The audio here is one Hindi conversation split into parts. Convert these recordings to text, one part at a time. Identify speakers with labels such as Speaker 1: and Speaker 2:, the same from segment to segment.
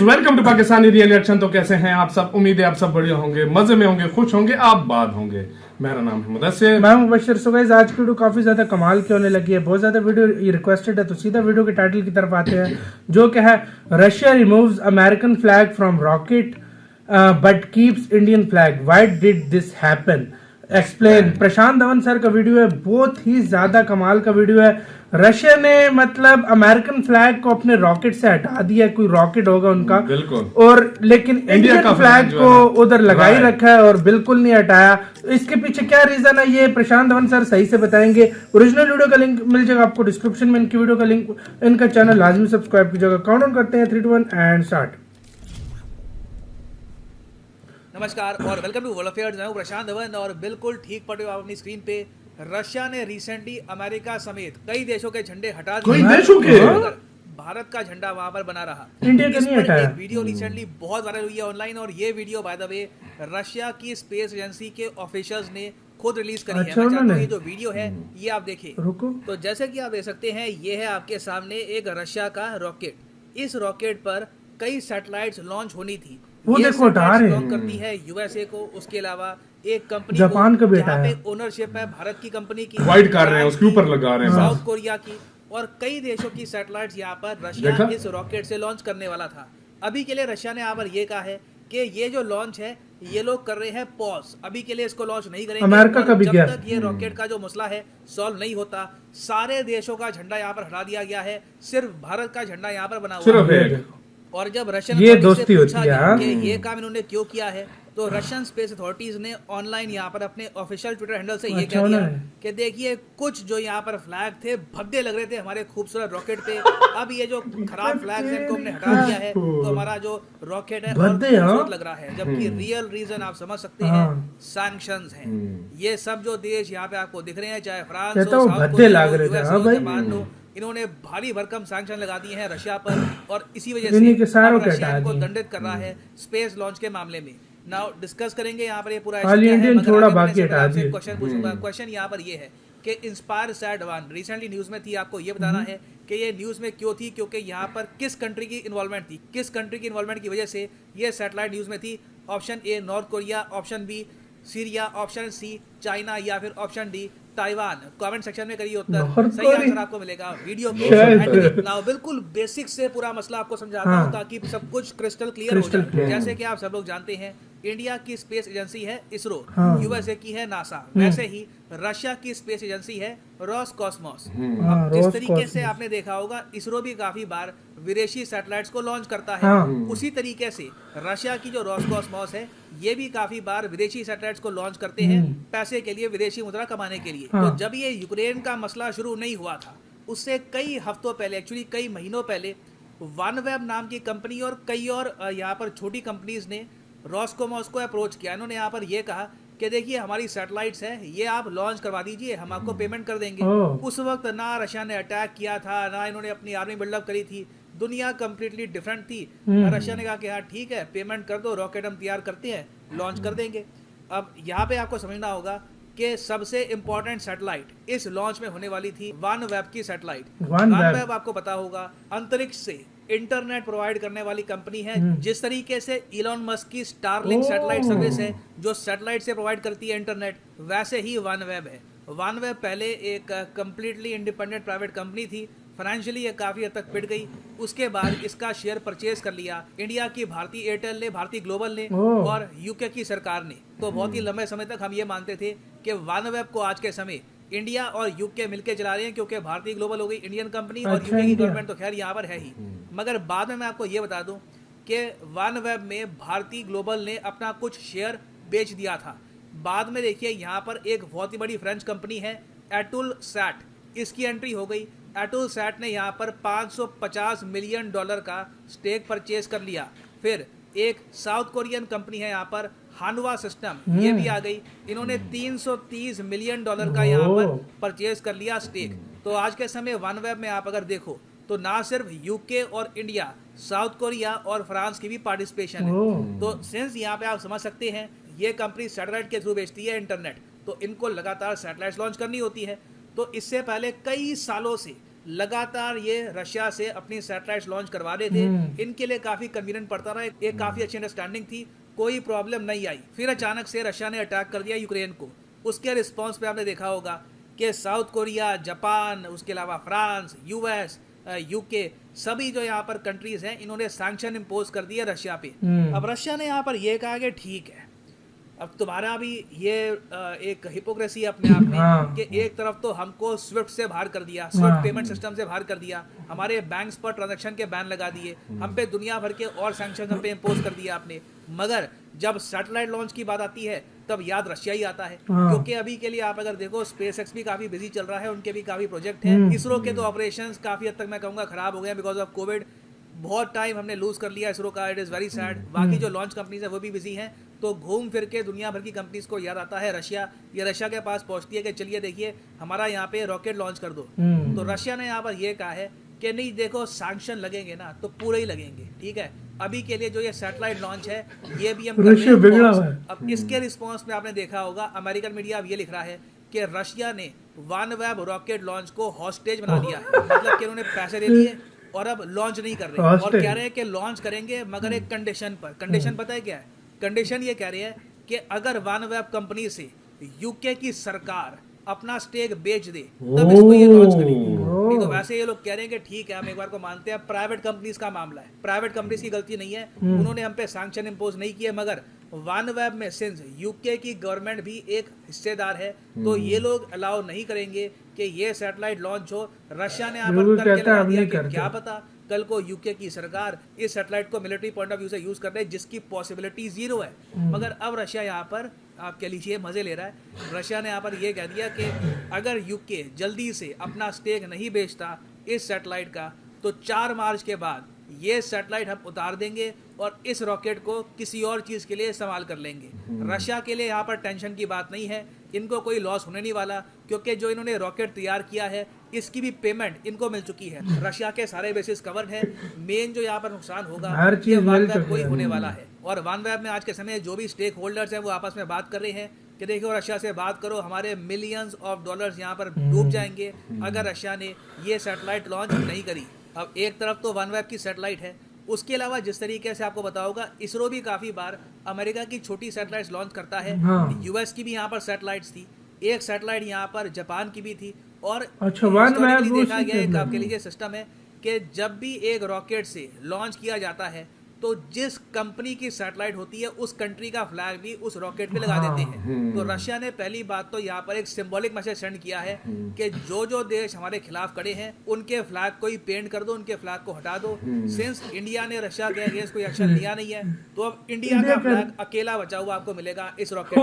Speaker 1: Guys, welcome to Pakistani reaction. तो कैसे हैं आप सब? उम्मीद है आप सब बढ़िया होंगे, मजे में होंगे, खुश होंगे, आप बात होंगे। मेरा नाम है मुदस्सिर,
Speaker 2: मैं हूं मुबश्शिर। सो गाइस, आज की वीडियो काफी ज्यादा कमाल की होने लगी है। बहुत ज्यादा वीडियो रिक्वेस्टेड है, तो सीधा वीडियो के टाइटल की तरफ आते हैं, जो क्या है, Russia removes American flag from rocket but keeps Indian flag, why did this happen, explain. Prashant Dhawan sir का वीडियो है, बहुत ही ज्यादा कमाल का वीडियो है। रशिया ने मतलब अमेरिकन फ्लैग को अपने रॉकेट से हटा दिया, कोई रॉकेट होगा उनका,
Speaker 1: बिल्कुल।
Speaker 2: और लेकिन इंडिया का फ्लैग को उधर लगा ही रखा है और बिल्कुल नहीं हटाया। इसके पीछे क्या रीजन है, ये प्रशांत धवन सर सही से बताएंगे। ओरिजिनल वीडियो का लिंक मिल जाएगा आपको डिस्क्रिप्शन में, इनकी वीडियो का लिंक। इनका चैनल लाजमी सब्सक्राइब कीजिएगा। काउंट करते हैं 3 2 1 एंड स्टार्ट।
Speaker 3: नमस्कार और वेलकम टू वर्ल्ड अफेयर्स। मैं हूं प्रशांत धवन और बिल्कुल ठीक पड़े हो आप अपनी स्क्रीन पे। रशिया ने रिसेंटली अमेरिका समेत कई देशों के झंडे हटा दिए।
Speaker 1: कई देशों के?
Speaker 3: मगर भारत का झंडा वहां पर बना रहा।
Speaker 2: इंडिया का
Speaker 3: इस
Speaker 2: नहीं
Speaker 3: पर
Speaker 2: हटाया।
Speaker 3: एक वीडियो रिसेंटली बहुत वायरल हुई है ऑनलाइन, और ये video by the way Russia की स्पेस एजेंसी के ऑफिशियल्स ने खुद रिलीज करी है। मैं चाहता हूं ये जो वीडियो है ये आप देखिए।
Speaker 2: रुको,
Speaker 3: तो जैसे कि आप देख सकते हैं, ये है आपके सामने एक रशिया का रॉकेट। इस रॉकेट पर कई सैटेलाइट्स लॉन्च होनी थी।
Speaker 2: वो
Speaker 3: ये
Speaker 2: देखो हटा रहे
Speaker 3: belong
Speaker 2: हैं।
Speaker 3: करती है यूएसए को, उसके अलावा एक कंपनी
Speaker 2: जापान का बेटा
Speaker 3: जहाँ
Speaker 2: है।
Speaker 3: पे ओनरशिप है भारत की कंपनी की,
Speaker 1: वाइड कर रहे हैं, उसके ऊपर लगा रहे हैं।
Speaker 3: साउथ कोरिया की, और कई देशों की सैटेलाइट्स यहाँ पर रशिया
Speaker 1: देखा?
Speaker 3: इस रॉकेट से लॉन्च करने वाला था। अभी के लिए रशिया ने यहाँ पर ये कहा है कि ये जो लॉन्च है ये लोग कर रहे हैं पॉज, अभी के लिए इसको लॉन्च नहीं करेंगे।
Speaker 2: अमेरिका का भी
Speaker 3: जब
Speaker 2: गया।
Speaker 3: तक ये रॉकेट का जो मसला है सॉल्व नहीं होता, सारे देशों का झंडा यहाँ पर हटा दिया गया है, सिर्फ भारत का झंडा यहाँ पर बना हुआ
Speaker 1: सिर्फ
Speaker 3: है।
Speaker 1: एक।
Speaker 3: और जब रशियन
Speaker 2: ये
Speaker 3: अथॉरिटी से
Speaker 2: दोस्ती होती
Speaker 3: पूछा
Speaker 2: है,
Speaker 3: गया
Speaker 2: हाँ?
Speaker 3: कि ये काम इन्होंने क्यों किया है, तो रशियन स्पेस अथॉरिटीज ने ऑनलाइन यहाँ पर अपने ऑफिशियल ट्विटर हैंडल से ये
Speaker 2: अच्छा,
Speaker 3: कह दिया
Speaker 2: उन्होंने?
Speaker 3: कि देखिए, कुछ जो यहाँ पर फ्लैग थे भद्दे लग रहे थे हमारे खूबसूरत रॉकेट पे, अब ये जो खराब फ्लैग है इनको हमने हटा दिया है, तो हमारा जो रॉकेट है और
Speaker 2: भद्दे, हाँ?
Speaker 3: खूबसूरत लग रहा है। जबकि रियल रीजन आप समझ सकते हैं, सैंक्शंस हैं। ये सब जो देश यहाँ पे आपको दिख रहे हैं, चाहे फ्रांस
Speaker 2: कहता
Speaker 3: हो,
Speaker 2: हूँ,
Speaker 3: साउथ
Speaker 2: भद्दे
Speaker 3: कोरिया
Speaker 2: लग
Speaker 3: हो,
Speaker 2: रहे थे,
Speaker 3: यूएस
Speaker 2: हाँ
Speaker 3: हो,
Speaker 2: भाई।
Speaker 3: जापान हो, इन्होंने भारी भरकम सैंक्शन लगा दिए हैं रशिया पर, और इसी वजह
Speaker 2: इन्हीं के
Speaker 3: से
Speaker 2: सारों
Speaker 3: अब
Speaker 2: के
Speaker 3: रशिया
Speaker 2: हटा
Speaker 3: इनको
Speaker 2: दिए।
Speaker 3: दंडित कर रहा है स्पेस लॉन्च के मामले में। नाउ डिस्कस करेंगे यहाँ पर ये पूरा
Speaker 2: खाली
Speaker 3: issue क्या है,
Speaker 2: इंडियन
Speaker 3: मगर
Speaker 2: छोड़ा,
Speaker 3: आगे बढ़ने
Speaker 2: बाकी
Speaker 3: से पहले
Speaker 2: हटा
Speaker 3: आपसे एक
Speaker 2: दिए।
Speaker 3: क्वेश्चन पूछूंगा। क्वेश्चन यहाँ पर ये है कि इंस्पायर सैट 1 रिसेंटली न्यूज में थी, आपको ये बताना है कि ये न्यूज में क्यों थी, क्योंकि यहाँ पर किस कंट्री की इन्वॉल्वमेंट थी, किस कंट्री की इन्वॉल्वमेंट की वजह से ये सैटेलाइट न्यूज में थी। Option A North Korea, option B Syria, option C China, या फिर option D Taiwan. Comment section में करिए उत्तर,
Speaker 2: नॉर्थ
Speaker 3: सही
Speaker 2: कोरिया?
Speaker 3: आंसर आपको मिलेगा वीडियो के
Speaker 2: शायद।
Speaker 3: end में। Now, बिल्कुल बेसिक से पूरा मसला आपको समझाता
Speaker 2: हाँ।
Speaker 3: हूँ ताकि सब कुछ क्रिस्टल क्लियर हो
Speaker 2: क्रिस्टल
Speaker 3: जाए।
Speaker 2: क्लियर।
Speaker 3: जैसे कि आप सब लोग जानते हैं, इंडिया की स्पेस एजेंसी है इसरो,
Speaker 2: हाँ।
Speaker 3: यूएसए की है नासा, वैसे ही रशिया की स्पेस एजेंसी है रोसकॉस्मोस।
Speaker 2: हाँ,
Speaker 3: अब जिस तरीके से
Speaker 2: रोसकॉस्मोस।
Speaker 3: आपने देखा होगा, इसरो भी काफी बार विदेशी सैटेलाइट्स को लॉन्च करता है।
Speaker 2: हाँ।
Speaker 3: उसी तरीके से रशिया की जो रोसकॉस्मोस है ये भी काफी बार विदेशी सैटेलाइट्स को लॉन्च करते हैं पैसे के लिए, विदेशी मुद्रा कमाने के लिए।
Speaker 2: हाँ।
Speaker 3: तो जब ये यूक्रेन का मसला शुरू नहीं हुआ था, उससे कई हफ्तों पहले, एक्चुअली कई महीनों पहले, वनवेब नाम की कंपनी और कई और यहाँ पर छोटी कंपनीज ने रोसकॉस्मोस को अप्रोच किया। इन्होंने यहाँ पर ये कहा कि देखिए, हमारी सैटेलाइट्स है, ये आप लॉन्च करवा दीजिए, हम आपको पेमेंट कर देंगे।
Speaker 2: ओह।
Speaker 3: उस वक्त ना रशिया ने अटैक किया था, ना इन्होंने अपनी आर्मी बिल्डअप करी थी, दुनिया कंप्लीटली डिफरेंट थी। रशिया ने कहा कि हाँ ठीक है, पेमेंट कर दो, रॉकेट हम तैयार करते हैं, लॉन्च कर देंगे। अब यहाँ पे आपको समझना होगा कि सबसे इंपॉर्टेंट सैटेलाइट इस लॉन्च में होने वाली थी वनवेब की सैटेलाइट।
Speaker 2: OneWeb।
Speaker 3: वनवेब आपको पता होगा अंतरिक्ष से इंटरनेट प्रोवाइड करने वाली कंपनी है। जिस तरीके से इलॉन मस्क की स्टारलिंक सैटेलाइट सर्विस है जो सैटेलाइट से प्रोवाइड करती है इंटरनेट, वैसे ही वनवेब है। वनवेब पहले एक कंप्लीटली इंडिपेंडेंट प्राइवेट कंपनी थी, फाइनेंशियली ये काफी हद तक पिट गई। उसके बाद इसका शेयर परचेज कर लिया इंडिया की भारतीय एयरटेल ने, भारतीय ग्लोबल ने और यूके की सरकार ने। तो बहुत ही लंबे समय तक हम ये मानते थे कि वनवेब को आज के समय इंडिया और यूके मिलकर चला रहे हैं, क्योंकि भारतीय ग्लोबल हो गई इंडियन कंपनी और
Speaker 2: अच्छा,
Speaker 3: यूके की
Speaker 2: इंडिया।
Speaker 3: गवर्नमेंट तो खैर यहाँ पर है ही। मगर बाद में मैं आपको ये बता दूं कि वनवेब में भारतीय ग्लोबल ने अपना कुछ शेयर बेच दिया था। बाद में देखिए, यहाँ पर एक बहुत ही बड़ी फ्रेंच कंपनी है एटुल सैट, इसकी एंट्री हो गई। एटुल सैट ने यहाँ पर $550 मिलियन का स्टेक परचेज कर लिया। फिर एक साउथ कोरियन कंपनी है यहाँ पर हानवा सिस्टम, ये भी आ गई। इन्होंने $330 मिलियन का यहाँ पर परचेज कर लिया स्टेक। तो आज के समय वनवेब में आप अगर देखो तो ना सिर्फ यूके और इंडिया, साउथ कोरिया और फ्रांस की भी पार्टिसिपेशन है। तो सिंस यहाँ पे आप समझ सकते हैं, ये कंपनी सैटेलाइट के थ्रू बेचती है इंटरनेट, तो इनको लगातार सैटेलाइट लॉन्च करनी होती है। तो इससे पहले कई सालों से लगातार ये रशिया से अपनी सैटेलाइट लॉन्च करवा रहे थे, इनके लिए काफी कन्वीनियंट पड़ता रहा, एक काफी अच्छी अंडरस्टैंडिंग थी, कोई प्रॉब्लम नहीं आई। फिर अचानक से रशिया ने अटैक कर दिया यूक्रेन को। उसके रिस्पॉन्स पे आपने देखा होगा कि साउथ कोरिया, जापान, उसके अलावा फ्रांस, यूएस, यूके, सभी जो यहाँ पर कंट्रीज हैं, इन्होंने सैंक्शन इम्पोज कर दिए रशिया पे। अब रशिया ने यहाँ पर ये कहा कि ठीक है, अब तुम्हारा भी ये एक हिपोक्रेसी अपने आप में कि एक तरफ तो हमको स्विफ्ट से बाहर कर दिया, स्विफ्ट पेमेंट सिस्टम से बाहर कर दिया, हमारे बैंक्स पर ट्रांजैक्शन के बैन लगा दिए, हम पे दुनिया भर के और सैंक्शन हम पे इम्पोज कर दिया आपने, मगर जब सैटेलाइट लॉन्च की बात आती है तब याद रशिया ही आता है। क्योंकि अभी के लिए आप अगर देखो स्पेस एक्स भी काफी बिजी चल रहा है, उनके भी काफी प्रोजेक्ट हैं। इसरो के तो ऑपरेशंस काफी हद तक मैं कहूँगा खराब हो गए बिकॉज ऑफ कोविड। बहुत टाइम हमने लूज कर लिया इसरो का, इट इज़ वेरी सैड। बाकी जो लॉन्च कंपनीज है वो भी बिजी हैं, तो घूम फिर के दुनिया भर की कंपनीज को याद आता है रशिया। ये रशिया के पास पहुंचती है कि चलिए देखिए हमारा यहाँ पे रॉकेट लॉन्च कर दो। तो रशिया ने यहाँ पर ये कहा है कि नहीं देखो सैंक्शन लगेंगे ना तो पूरे ही लगेंगे, ठीक है। अभी के लिए जो ये सैटेलाइट लॉन्च है ये भी हम कर रहे हैं। अब इसके रिस्पॉन्स में आपने देखा होगा अमेरिकन मीडिया अब ये लिख रहा है कि रशिया ने OneWeb रॉकेट लॉन्च को हॉस्टेज बना लिया है, मतलब कि उन्होंने पैसे दे दिए और अब लॉन्च नहीं कर रहे और कह रहे हैं कि लॉन्च करेंगे मगर एक कंडीशन पर। कंडीशन पता है क्या है? कंडीशन ये कह रही है कि अगर OneWeb कंपनी से यूके की सरकार अपना स्टेक बेच दे तब इसको ये लॉन्च करेंगे। नहीं तो वैसे ये लोग कह रहे हैं कि ठीक है हम एक बार को मानते हैं प्राइवेट कंपनीज का मामला है, प्राइवेट कंपनीज की गलती नहीं है, उन्होंने हम पे सैंक्शन इम्पोज नहीं किए, मगर OneWeb में सिंस यूके की गवर्नमेंट भी एक हिस्सेदार है तो ये लोग अलाउ नहीं करेंगे कि ये सैटेलाइट लॉन्च हो। रशिया ने यहाँ पर करके लगा दिया कि क्या पता कल को यूके की सरकार इस सैटेलाइट को मिलिट्री पॉइंट ऑफ व्यू से यूज कर रहे हैं जिसकी पॉसिबिलिटी जीरो है। मगर अब रशिया यहाँ पर आप कह लीजिए मजे ले रहा है। रशिया ने यहाँ पर यह कह दिया कि अगर यूके जल्दी से अपना स्टेक नहीं बेचता इस सैटेलाइट का तो 4 मार्च के बाद ये सैटेलाइट हम उतार देंगे और इस रॉकेट को किसी और चीज़ के लिए इस्तेमाल कर लेंगे। रशिया के लिए यहाँ पर टेंशन की बात नहीं है, इनको कोई लॉस होने नहीं वाला क्योंकि जो इन्होंने रॉकेट तैयार किया है इसकी भी पेमेंट इनको मिल चुकी है। रशिया के सारे बेसिस कवर्ड है। मेन जो यहाँ पर नुकसान होगा ये OneWeb को ही होने वाला है। और OneWeb में आज के समय जो भी स्टेक होल्डर्स हैं वो आपस में बात कर रहे हैं कि देखो रशिया से बात करो, हमारे मिलियंस ऑफ डॉलर्स यहाँ पर डूब जाएंगे अगर रशिया ने ये सैटेलाइट लॉन्च नहीं करी। अब एक तरफ तो OneWeb की सैटेलाइट है, उसके अलावा जिस तरीके से आपको बताऊंगा इसरो भी काफी बार अमेरिका की छोटी सैटेलाइट्स लॉन्च करता है। यूएस की भी यहाँ पर सैटेलाइट्स थी, एक सैटेलाइट यहाँ पर जापान की भी थी। और देखा गया एक आपके लिए सिस्टम है कि जब भी एक रॉकेट से लॉन्च किया जाता है तो जिस कंपनी की सैटेलाइट होती है उस कंट्री का फ्लैग भी उस रॉकेट पे लगा देते हैं। तो रशिया ने पहली बात तो यहाँ पर एक सिंबॉलिक मैसेज सेंड किया है कि जो जो देश हमारे खिलाफ खड़े हैं उनके फ्लैग को ही पेंट कर दो, उनके फ्लैग को हटा दो। सिंस इंडिया ने रशिया के अगेंस्ट कोई एक्शन लिया नहीं है तो अब इंडिया का फ्लैग अकेला बचा हुआ आपको मिलेगा इस रॉकेट।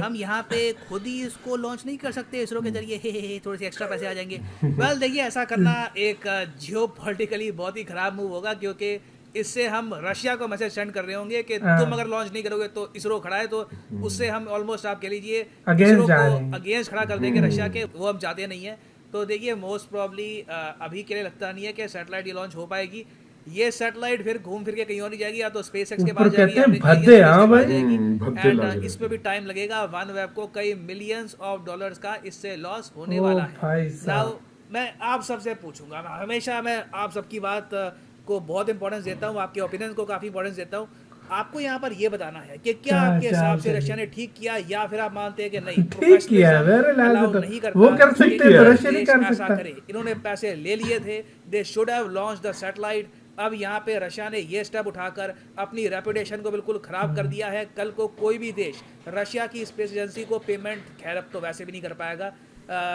Speaker 3: हम यहाँ पे खुद ही इसको लॉन्च नहीं कर सकते इसरो के जरिए, थोड़े से एक्स्ट्रा पैसे आ जाएंगे। वेल देखिए ऐसा करना एक जियोपॉलिटिकली बहुत ही खराब मूव होगा क्योंकि इससे हम रशिया को मैसेज सेंड कर रहे होंगे कि तुम अगर लॉन्च नहीं करोगे तो इसरो खड़ा है, तो उससे हम ऑलमोस्ट आप कह लीजिए इसरो को अगेंस्ट खड़ा कर देंगे रशिया के, वो हम चाहते नहीं है। तो देखिए मोस्ट प्रॉब्ली अभी के लिए लगता नहीं है कि सैटेलाइट ये लॉन्च हो पाएगी। ये सैटेलाइट फिर घूम फिर के कहीं और नहीं जाएगी, या तो स्पेस एक्स के पास जाएगी एंड इसमें भी टाइम लगेगा। OneWeb को कई मिलियंस ऑफ डॉलर्स का इससे लॉस होने वाला है। नाउ मैं आप सबसे पूछूंगा, हमेशा मैं आप सबकी बात को बहुत इंपॉर्टेंस देता हूँ, आपके ओपिनियन को काफी इंपॉर्टेंस देता हूँ। आपको यहाँ पर ये बताना है कि क्या आपके हिसाब से रशिया ने ठीक किया या फिर आप मानते हैं कि नहीं
Speaker 2: ठीक किया नहीं करता, वो कर सकते हैं रशिया नहीं कर सकता।
Speaker 3: इन्होंने पैसे ले लिए थे, they should have launch the satellite. अब यहाँ पे रशिया ने ये स्टेप उठाकर अपनी रेपुटेशन को बिल्कुल खराब कर दिया है। कल को कोई भी देश रशिया की स्पेस एजेंसी को पेमेंट, खैर अब तो वैसे भी नहीं कर पाएगा,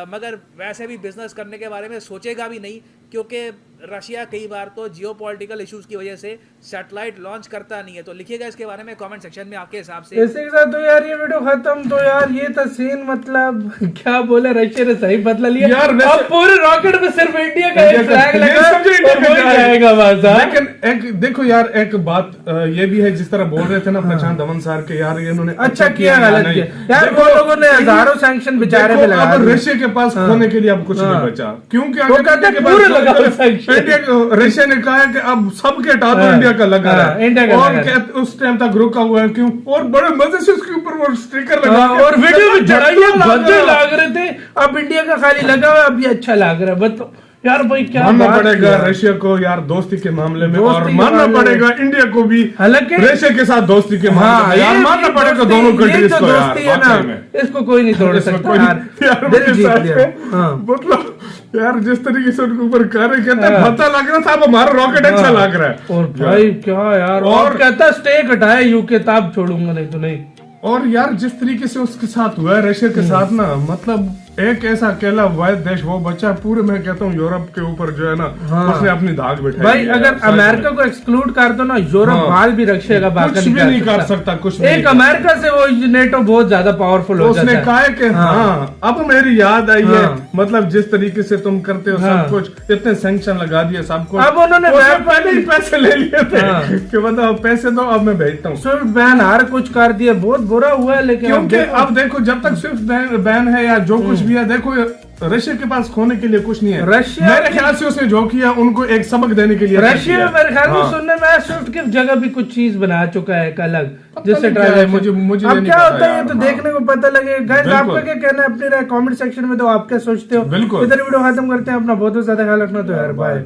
Speaker 3: मगर वैसे भी बिजनेस करने के बारे में सोचेगा भी नहीं क्योंकि रशिया कई बार तो जियोपॉलिटिकल इश्यूज की वजह से सैटेलाइट लॉन्च करता नहीं है। तो लिखिएगा इसके बारे में कमेंट सेक्शन में आपके हिसाब से।
Speaker 2: इसी के साथ तो यार ये वीडियो खत्म। तो यार ये था सीन, मतलब क्या बोले, रशिया ने सही बदला लिया यार। अब पूरे रॉकेट में सिर्फ इंडिया का एक फ्लैग लगा जाएगा बाजार।
Speaker 1: लेकिन एक देखो यार एक बात ये भी है, जिस तरह बोल रहे थे ना प्रशांत धवन सर के, यार इन्होंने
Speaker 2: अच्छा किया गलत किया यार। वो लोगों ने हजारों सैंक्शन बेचारे पे लगा दिए।
Speaker 1: रशिया के पास खोने के लिए अब कुछ नहीं बचा क्योंकि
Speaker 2: पूरे लगाओ sanction।
Speaker 1: इंडिया रशिया ने कहा है कि अब सबके हटा दो, इंडिया का लगा
Speaker 2: हाँ,
Speaker 1: रहा है,
Speaker 2: इंडिया का
Speaker 1: और
Speaker 2: लगा रहा
Speaker 1: क्या उस टाइम तक रुका हुआ है क्यों? और बड़े मजे से उसके ऊपर वो स्टिकर लगा
Speaker 2: हाँ,
Speaker 1: के
Speaker 2: और वीडियो में चढ़ाइया
Speaker 1: लगा
Speaker 2: भद्दे
Speaker 1: रहा।
Speaker 2: लाग रहे थे, अब इंडिया का खाली लगा हुआ है, अब ये अच्छा लग रहा है। बताओ यार भाई क्या
Speaker 1: मानना
Speaker 2: बात
Speaker 1: पड़ेगा
Speaker 2: किया।
Speaker 1: रशिया को यार दोस्ती के मामले में,
Speaker 2: दोस्ती
Speaker 1: और
Speaker 2: के
Speaker 1: मानना
Speaker 2: मामले में।
Speaker 1: पड़ेगा इंडिया को भी
Speaker 2: हालांकि
Speaker 1: रशिया के साथ दोस्ती के मामले
Speaker 2: हाँ,
Speaker 1: में यार
Speaker 2: ये
Speaker 1: मानना पड़ेगा
Speaker 2: दोस्ती-
Speaker 1: दोनों
Speaker 2: ये
Speaker 1: कंट्रीज
Speaker 2: जो
Speaker 1: को यार,
Speaker 2: दोस्ती है
Speaker 1: वाकई में।
Speaker 2: ना, इसको कोई नहीं तोड़
Speaker 1: इसमें
Speaker 2: सकता
Speaker 1: कोई-
Speaker 2: यार।
Speaker 1: यार
Speaker 2: दिल
Speaker 1: मेरे
Speaker 2: जीत
Speaker 1: साथ
Speaker 2: लिया।
Speaker 1: में,
Speaker 2: हाँ।
Speaker 1: मतलब यार जिस तरीके से उनके ऊपर कार्य कहते हैं
Speaker 2: हाँ।
Speaker 1: भद्दा लग रहा था, अब हमारा रॉकेट अच्छा
Speaker 2: हाँ।
Speaker 1: लग रहा है।
Speaker 2: और भाई क्या यार, और
Speaker 1: और-
Speaker 2: कहता स्टे हटाए यूके, तब छोड़ूंगा, नहीं तो नहीं।
Speaker 1: और यार जिस तरीके से उसके साथ हुआ है रशिया के साथ ना, मतलब एक ऐसा अकेला वायद देश वो बचा पूरे, मैं कहता हूँ यूरोप के ऊपर जो है ना,
Speaker 2: हाँ।
Speaker 1: उसने अपनी धाक बैठाई
Speaker 2: भाई
Speaker 1: है
Speaker 2: अगर
Speaker 1: यार, सच
Speaker 2: अमेरिका
Speaker 1: में।
Speaker 2: को एक्सक्लूड कर दो ना, यूरोप
Speaker 1: हाँ।
Speaker 2: हाल भी रखेगा, बाकी
Speaker 1: कुछ भी नहीं कर सकता, कुछ भी नहीं
Speaker 2: एक
Speaker 1: कर
Speaker 2: अमेरिका से वो नेटो बहुत ज्यादा पावरफुल हो
Speaker 1: तो
Speaker 2: जाता
Speaker 1: उसने
Speaker 2: है।
Speaker 1: कहा है कि हाँ अब मेरी याद आई है,
Speaker 2: हाँ।
Speaker 1: मतलब जिस तरीके से तुम करते हो
Speaker 2: हाँ।
Speaker 1: सब कुछ, इतने सैंक्शन लगा दिए सब कुछ,
Speaker 2: अब उन्होंने
Speaker 1: उसने
Speaker 2: बैन-
Speaker 1: पहले ही पैसे ले लिए थे
Speaker 2: हाँ।
Speaker 1: कि मतलब पैसे दो अब मैं भेजता हूँ।
Speaker 2: स्विफ्ट बैन हर कुछ कर दिया, बहुत बुरा हुआ है, लेकिन
Speaker 1: क्योंकि अब देखो जब तक स्विफ्ट बैन है या जो कुछ भी है, देखो रशिया के पास खोने के लिए कुछ नहीं है।
Speaker 2: रशिया-
Speaker 1: मेरे ख्याल से उसने जो किया उनको एक सबक देने के लिए
Speaker 2: रशिया में मेरे ख्याल में
Speaker 1: हाँ।
Speaker 2: सुनने में आया स्विफ्ट की जगह भी कुछ चीज बना चुका है एक अलग,
Speaker 1: पता
Speaker 2: जिससे
Speaker 1: नहीं क्या है,
Speaker 2: ट्रांजैक्शन
Speaker 1: मुझे
Speaker 2: अब
Speaker 1: ये नहीं
Speaker 2: क्या
Speaker 1: पता
Speaker 2: होता है ये
Speaker 1: यार,
Speaker 2: तो
Speaker 1: हाँ।
Speaker 2: देखने को पता लगेगा। गाइस
Speaker 1: बिल्कुल।
Speaker 2: आपका क्या कहना है अपनी राय कमेंट सेक्शन में दो, आप क्या सोचते हो?
Speaker 1: बिल्कुल।
Speaker 2: इधर वीडियो खत्म करते हैं, अपना बहुत ज्यादा ख्याल रखना, तो यार बाय।